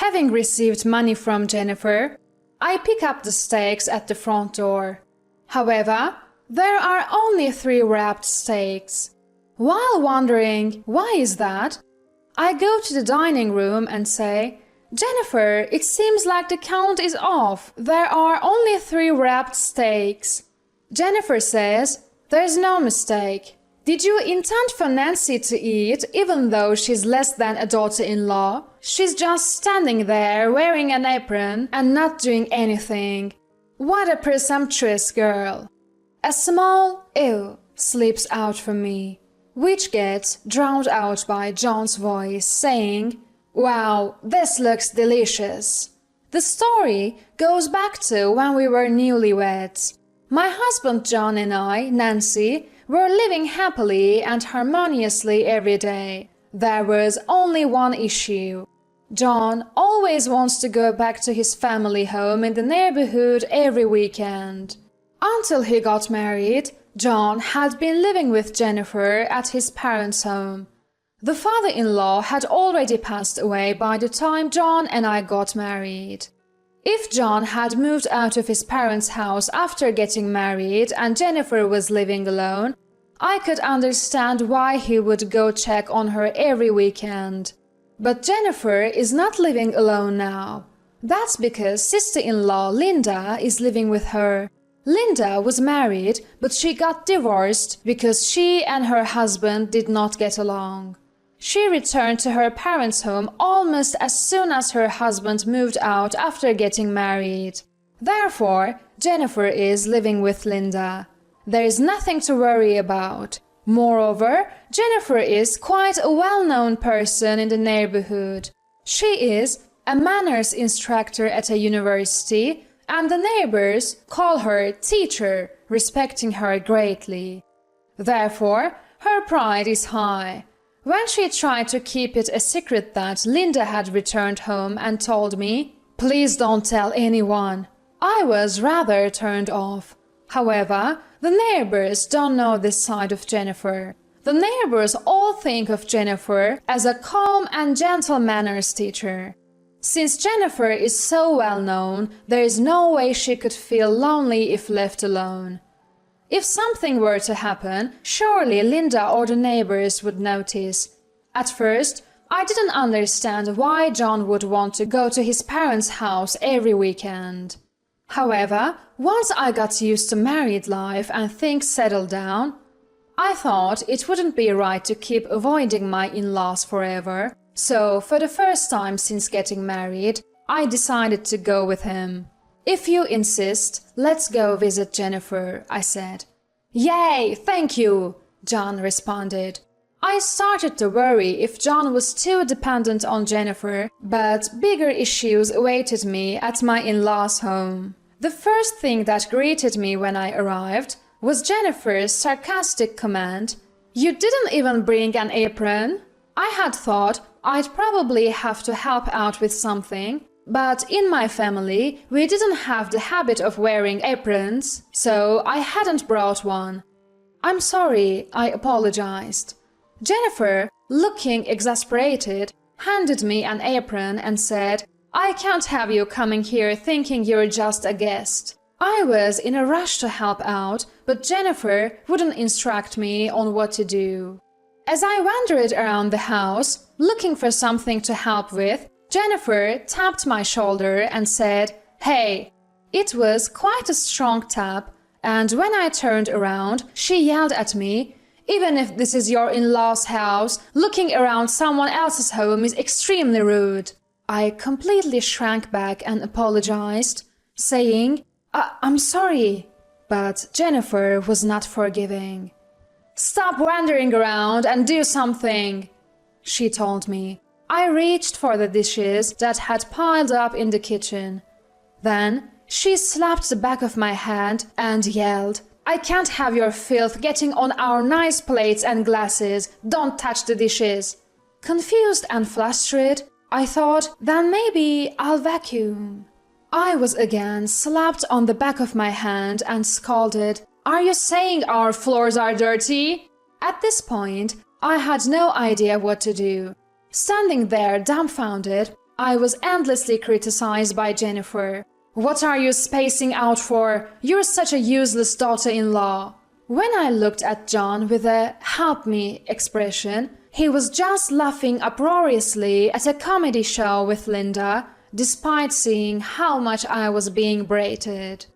Having received money from Jennifer, I pick up the steaks at the front door. However, there are only 3 wrapped steaks. While wondering why is that, I go to the dining room and say, "Jennifer, it seems like the count is off. There are only 3 wrapped steaks." Jennifer says, "There's no mistake. Did you intend for Nancy to eat even though she's less than a daughter-in-law? She's just standing there wearing an apron and not doing anything. What a presumptuous girl." A small "ew" slips out from me, which gets drowned out by John's voice saying, "Wow, this looks delicious." The story goes back to when we were newlyweds. My husband John and I, Nancy, were living happily and harmoniously every day. There was only one issue. John always wants to go back to his family home in the neighborhood every weekend. Until he got married, John had been living with Jennifer at his parents' home. The father-in-law had already passed away by the time John and I got married. If John had moved out of his parents' house after getting married and Jennifer was living alone, I could understand why he would go check on her every weekend. But Jennifer is not living alone now. That's because sister-in-law Linda is living with her. Linda was married, but she got divorced because she and her husband did not get along. She returned to her parents' home almost as soon as her husband moved out after getting married. Therefore, Jennifer is living with Linda. There is nothing to worry about. Moreover, Jennifer is quite a well-known person in the neighborhood. She is a manners instructor at a university, and the neighbors call her teacher, respecting her greatly. Therefore, her pride is high. When she tried to keep it a secret that Linda had returned home and told me, "Please don't tell anyone," I was rather turned off. However, the neighbors don't know this side of Jennifer. The neighbors all think of Jennifer as a calm and gentle manners teacher. Since Jennifer is so well known, there is no way she could feel lonely if left alone. If something were to happen, surely Linda or the neighbors would notice. At first, I didn't understand why John would want to go to his parents' house every weekend. However, once I got used to married life and things settled down, I thought it wouldn't be right to keep avoiding my in-laws forever, so for the first time since getting married, I decided to go with him. "If you insist, let's go visit Jennifer," I said. "Yay, thank you," John responded. I started to worry if John was too dependent on Jennifer, but bigger issues awaited me at my in-laws' home. The first thing that greeted me when I arrived was Jennifer's sarcastic comment, "You didn't even bring an apron?" I had thought I'd probably have to help out with something, but in my family, we didn't have the habit of wearing aprons, so I hadn't brought one. "I'm sorry," I apologized. Jennifer, looking exasperated, handed me an apron and said, "I can't have you coming here thinking you're just a guest." I was in a rush to help out, but Jennifer wouldn't instruct me on what to do. As I wandered around the house, looking for something to help with, Jennifer tapped my shoulder and said, "Hey." It was quite a strong tap, and when I turned around, she yelled at me, "Even if this is your in-law's house, looking around someone else's home is extremely rude." I completely shrank back and apologized, saying, I'm sorry." But Jennifer was not forgiving. "Stop wandering around and do something," she told me. I reached for the dishes that had piled up in the kitchen. Then she slapped the back of my hand and yelled, "I can't have your filth getting on our nice plates and glasses. Don't touch the dishes." Confused and flustered, I thought, then maybe I'll vacuum. I was again slapped on the back of my hand and scolded, "Are you saying our floors are dirty?" At this point, I had no idea what to do. Standing there dumbfounded, I was endlessly criticized by Jennifer. "What are you spacing out for? You're such a useless daughter-in-law." When I looked at John with a "help me" expression, he was just laughing uproariously at a comedy show with Linda, despite seeing how much I was being berated.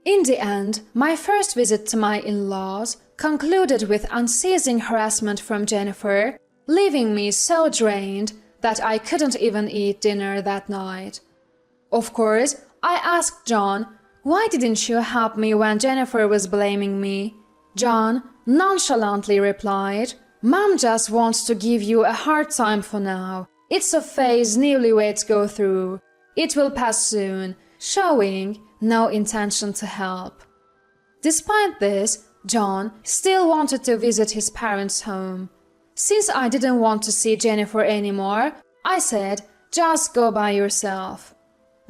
In the end, my first visit to my in-laws concluded with unceasing harassment from Jennifer, leaving me so drained that I couldn't even eat dinner that night. Of course, I asked John, "Why didn't you help me when Jennifer was blaming me?" John nonchalantly replied, "Mom just wants to give you a hard time for now. It's a phase newlyweds go through. It will pass soon," showing no intention to help. Despite this, John still wanted to visit his parents' home. Since I didn't want to see Jennifer anymore, I said, "Just go by yourself."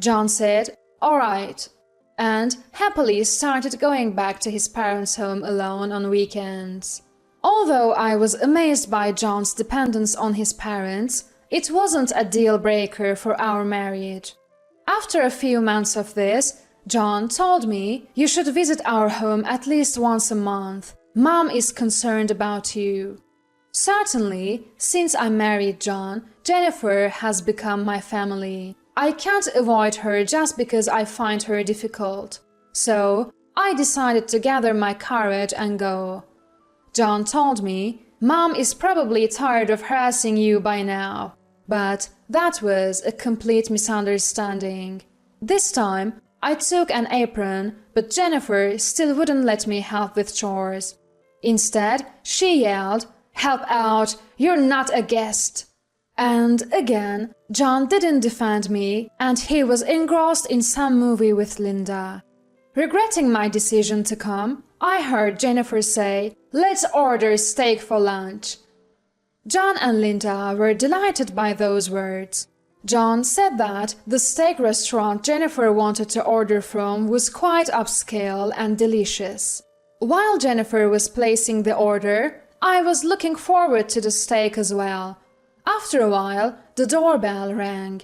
John said, "All right," and happily started going back to his parents' home alone on weekends. Although I was amazed by John's dependence on his parents, it wasn't a deal-breaker for our marriage. After a few months of this, John told me, "You should visit our home at least once a month. Mom is concerned about you." Certainly, since I married John, Jennifer has become my family. I can't avoid her just because I find her difficult. So, I decided to gather my courage and go. John told me, "Mom is probably tired of harassing you by now." But that was a complete misunderstanding. This time, I took an apron, but Jennifer still wouldn't let me help with chores. Instead, she yelled, "Help out! You're not a guest!" And again, John didn't defend me, and he was engrossed in some movie with Linda. Regretting my decision to come, I heard Jennifer say, "Let's order steak for lunch." John and Linda were delighted by those words. John said that the steak restaurant Jennifer wanted to order from was quite upscale and delicious. While Jennifer was placing the order, I was looking forward to the steak as well. After a while, the doorbell rang.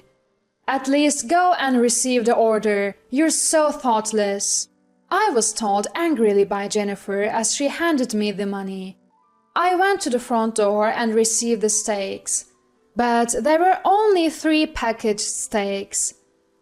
"At least go and receive the order. You're so thoughtless," I was told angrily by Jennifer as she handed me the money. I went to the front door and received the steaks. But there were only 3 packaged steaks.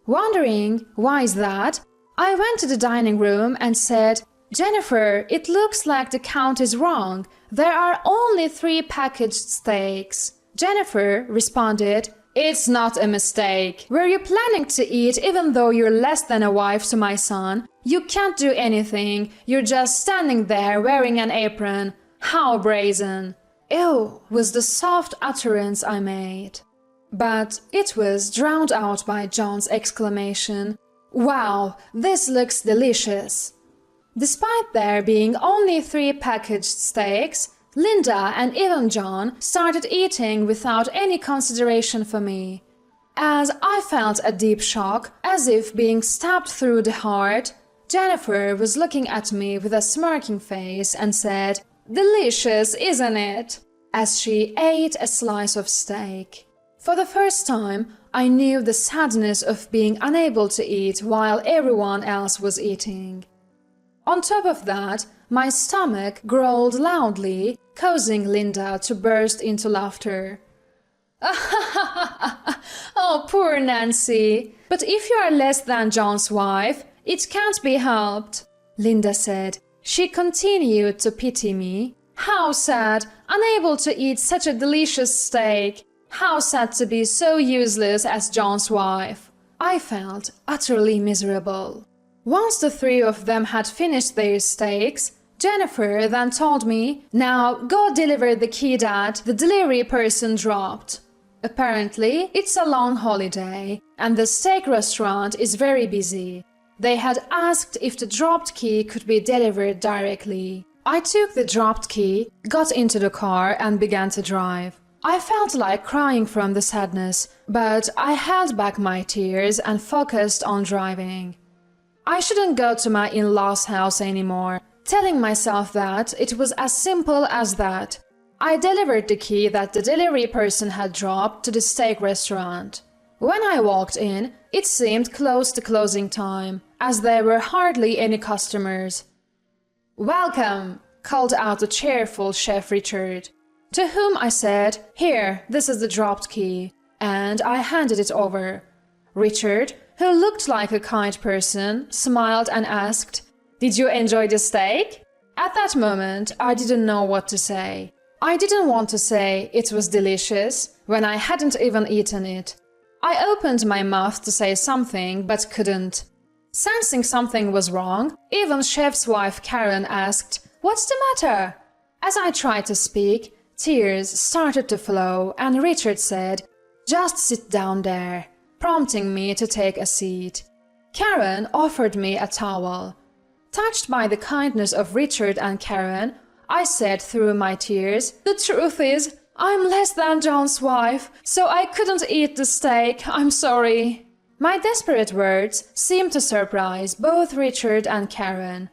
Wondering why is that, I went to the dining room and said, "Jennifer, it looks like the count is wrong. There are only 3 packaged steaks." Jennifer responded, "It's not a mistake. Were you planning to eat even though you're less than a wife to my son? You can't do anything. You're just standing there wearing an apron. How brazen." "Ew," was the soft utterance I made. But it was drowned out by John's exclamation, "Wow, this looks delicious." Despite there being only 3 packaged steaks, Linda and even John started eating without any consideration for me. As I felt a deep shock, as if being stabbed through the heart, Jennifer was looking at me with a smirking face and said, "Delicious, isn't it?" as she ate a slice of steak. For the first time, I knew the sadness of being unable to eat while everyone else was eating. On top of that, my stomach growled loudly, causing Linda to burst into laughter. "Oh, poor Nancy! But if you are less than John's wife, it can't be helped," Linda said. She continued to pity me. "How sad, unable to eat such a delicious steak. How sad to be so useless as John's wife." I felt utterly miserable. Once the 3 of them had finished their steaks, Jennifer then told me, "Now go deliver the key that the delivery person dropped." Apparently, it's a long holiday, and the steak restaurant is very busy. They had asked if the dropped key could be delivered directly. I took the dropped key, got into the car, and began to drive. I felt like crying from the sadness, but I held back my tears and focused on driving. I shouldn't go to my in-laws' house anymore, telling myself that it was as simple as that. I delivered the key that the delivery person had dropped to the steak restaurant. When I walked in, it seemed close to closing time, as there were hardly any customers. "Welcome," called out the cheerful Chef Richard, to whom I said, "Here, this is the dropped key," and I handed it over. Richard, who looked like a kind person, smiled and asked, "Did you enjoy the steak?" At that moment, I didn't know what to say. I didn't want to say it was delicious when I hadn't even eaten it. I opened my mouth to say something, but couldn't. Sensing something was wrong, even Chef's wife Karen asked, "What's the matter?" As I tried to speak, tears started to flow, and Richard said, "Just sit down there," prompting me to take a seat. Karen offered me a towel. Touched by the kindness of Richard and Karen, I said through my tears, "The truth is, I'm less than John's wife, so I couldn't eat the steak. I'm sorry." My desperate words seemed to surprise both Richard and Karen.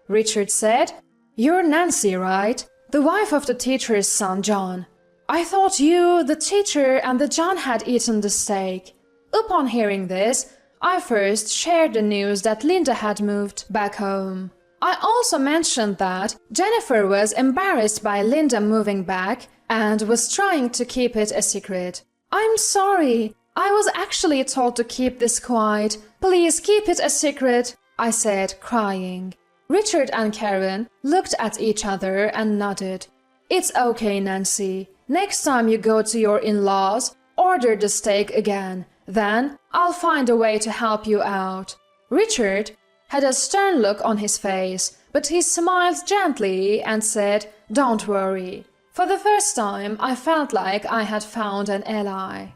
Richard said, "You're Nancy, right? The wife of the teacher's son, John. I thought you, the teacher, and the John had eaten the steak." Upon hearing this, I first shared the news that Linda had moved back home. I also mentioned that Jennifer was embarrassed by Linda moving back and was trying to keep it a secret. "I'm sorry. I was actually told to keep this quiet. Please keep it a secret," I said, crying. Richard and Karen looked at each other and nodded. "It's okay, Nancy. Next time you go to your in-laws, order the steak again. Then I'll find a way to help you out." Richard had a stern look on his face, but he smiled gently and said, "Don't worry." For the first time, I felt like I had found an ally.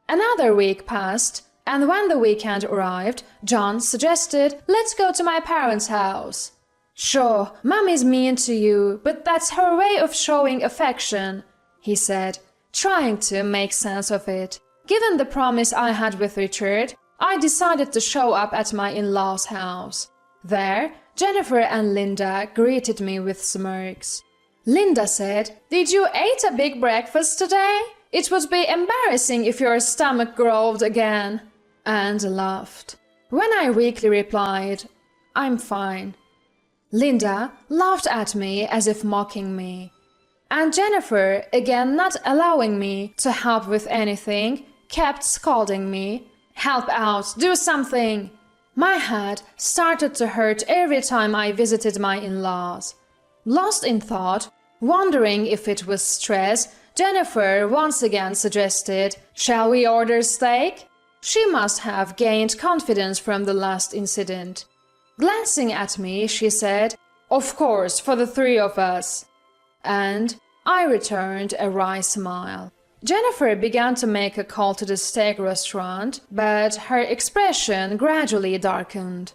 Another week passed, and when the weekend arrived, John suggested, "Let's go to my parents' house." "Sure, Mommy's mean to you, but that's her way of showing affection," he said, trying to make sense of it. Given the promise I had with Richard, I decided to show up at my in-laws' house. There, Jennifer and Linda greeted me with smirks. Linda said, "Did you eat a big breakfast today? It would be embarrassing if your stomach growled again," and laughed. When I weakly replied, "I'm fine," Linda laughed at me as if mocking me. And Jennifer, again not allowing me to help with anything, kept scolding me, "Help out, do something." My head started to hurt every time I visited my in-laws. Lost in thought, wondering if it was stress, Jennifer once again suggested, "Shall we order steak?" She must have gained confidence from the last incident. Glancing at me, she said, "Of course, for the three of us." And I returned a wry smile. Jennifer began to make a call to the steak restaurant, but her expression gradually darkened.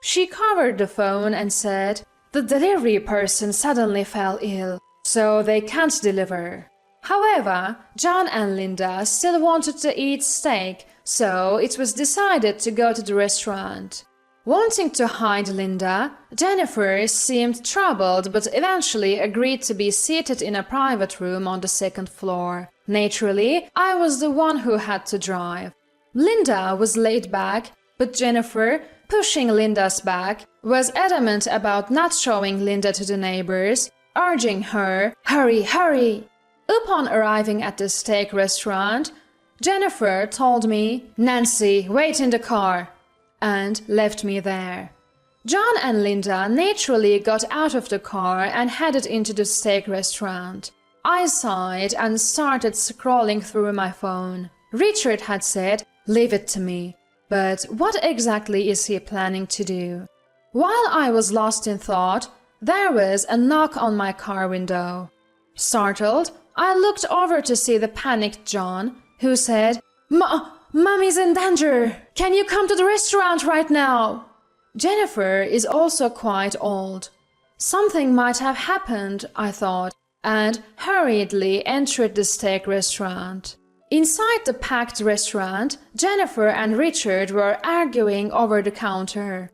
She covered the phone and said, "The delivery person suddenly fell ill, so they can't deliver." However, John and Linda still wanted to eat steak, so it was decided to go to the restaurant. Wanting to hide Linda, Jennifer seemed troubled but eventually agreed to be seated in a private room on the second floor. Naturally, I was the one who had to drive. Linda was laid back, but Jennifer, pushing Linda's back, was adamant about not showing Linda to the neighbors, urging her, "Hurry, hurry!" Upon arriving at the steak restaurant, Jennifer told me, "Nancy, wait in the car," and left me there. John and Linda naturally got out of the car and headed into the steak restaurant. I sighed and started scrolling through my phone. Richard had said, "Leave it to me," but what exactly is he planning to do? While I was lost in thought, there was a knock on my car window. Startled, I looked over to see the panicked John, who said, Mommy's in danger! Can you come to the restaurant right now?" Jennifer is also quite old. Something might have happened, I thought, and hurriedly entered the steak restaurant. Inside the packed restaurant, Jennifer and Richard were arguing over the counter.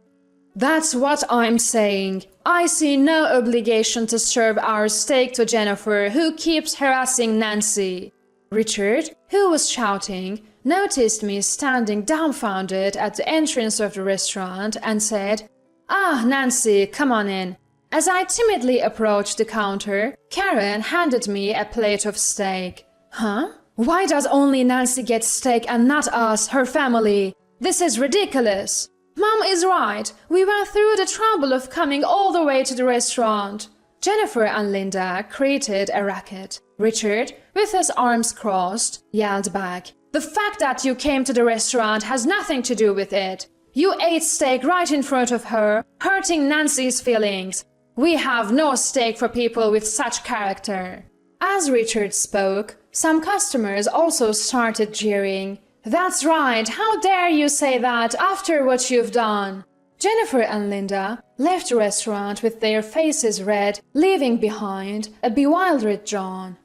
"That's what I'm saying. I see no obligation to serve our steak to Jennifer, who keeps harassing Nancy," Richard, who was shouting, noticed me standing dumbfounded at the entrance of the restaurant and said, "Ah, Nancy, come on in." As I timidly approached the counter, Karen handed me a plate of steak. Huh? Why does only Nancy get steak and not us, her family? This is ridiculous. Mom is right. We went through the trouble of coming all the way to the restaurant. Jennifer and Linda created a racket. Richard, with his arms crossed, yelled back, "The fact that you came to the restaurant has nothing to do with it. You ate steak right in front of her, hurting Nancy's feelings. We have no steak for people with such character." As Richard spoke, some customers also started jeering. "That's right, how dare you say that after what you've done?" Jennifer and Linda left the restaurant with their faces red, leaving behind a bewildered John.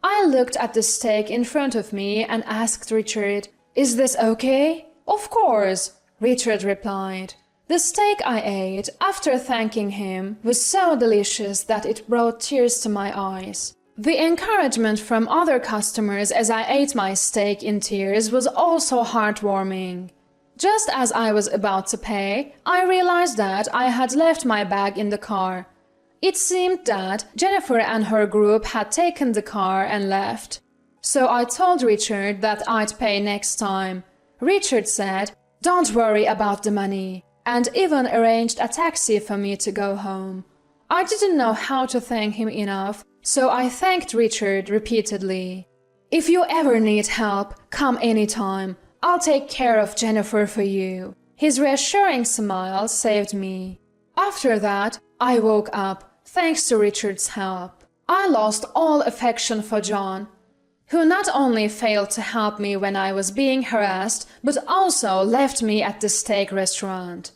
I looked at the steak in front of me and asked Richard, "Is this okay?" "Of course," Richard replied. The steak I ate, after thanking him, was so delicious that it brought tears to my eyes. The encouragement from other customers as I ate my steak in tears was also heartwarming. Just as I was about to pay, I realized that I had left my bag in the car. It seemed that Jennifer and her group had taken the car and left. So I told Richard that I'd pay next time. Richard said, "Don't worry about the money," and even arranged a taxi for me to go home. I didn't know how to thank him enough, so I thanked Richard repeatedly. "If you ever need help, come anytime. I'll take care of Jennifer for you." His reassuring smile saved me. After that, I woke up, thanks to Richard's help. I lost all affection for John, who not only failed to help me when I was being harassed, but also left me at the steak restaurant.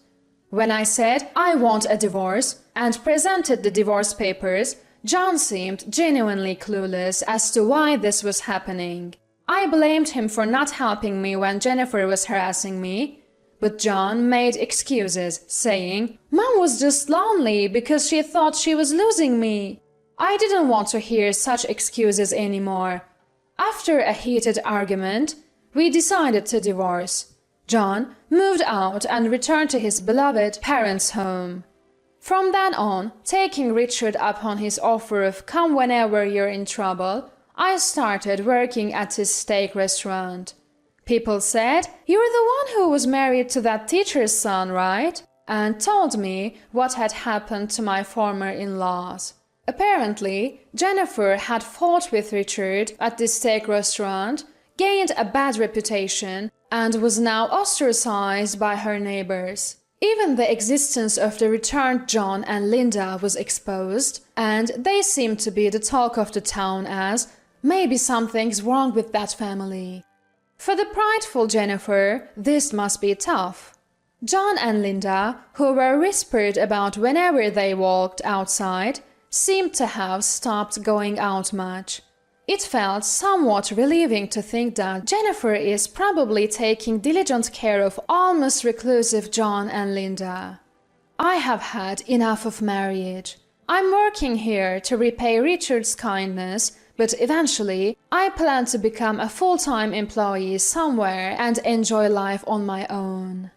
When I said I want a divorce and presented the divorce papers, John seemed genuinely clueless as to why this was happening. I blamed him for not helping me when Jennifer was harassing me, but John made excuses, saying, "Mom was just lonely because she thought she was losing me." I didn't want to hear such excuses anymore. After a heated argument, we decided to divorce. John moved out and returned to his beloved parents' home. From then on, taking Richard up on his offer of "come whenever you're in trouble," I started working at his steak restaurant. People said, "You're the one who was married to that teacher's son, right?" and told me what had happened to my former in-laws. Apparently, Jennifer had fought with Richard at the steak restaurant, gained a bad reputation, and was now ostracized by her neighbors. Even the existence of the returned John and Linda was exposed, and they seemed to be the talk of the town as, "Maybe something's wrong with that family." For the prideful Jennifer, this must be tough. John and Linda, who were whispered about whenever they walked outside, seemed to have stopped going out much. It felt somewhat relieving to think that Jennifer is probably taking diligent care of almost reclusive John and Linda. I have had enough of marriage. I'm working here to repay Richard's kindness, but eventually I plan to become a full-time employee somewhere and enjoy life on my own.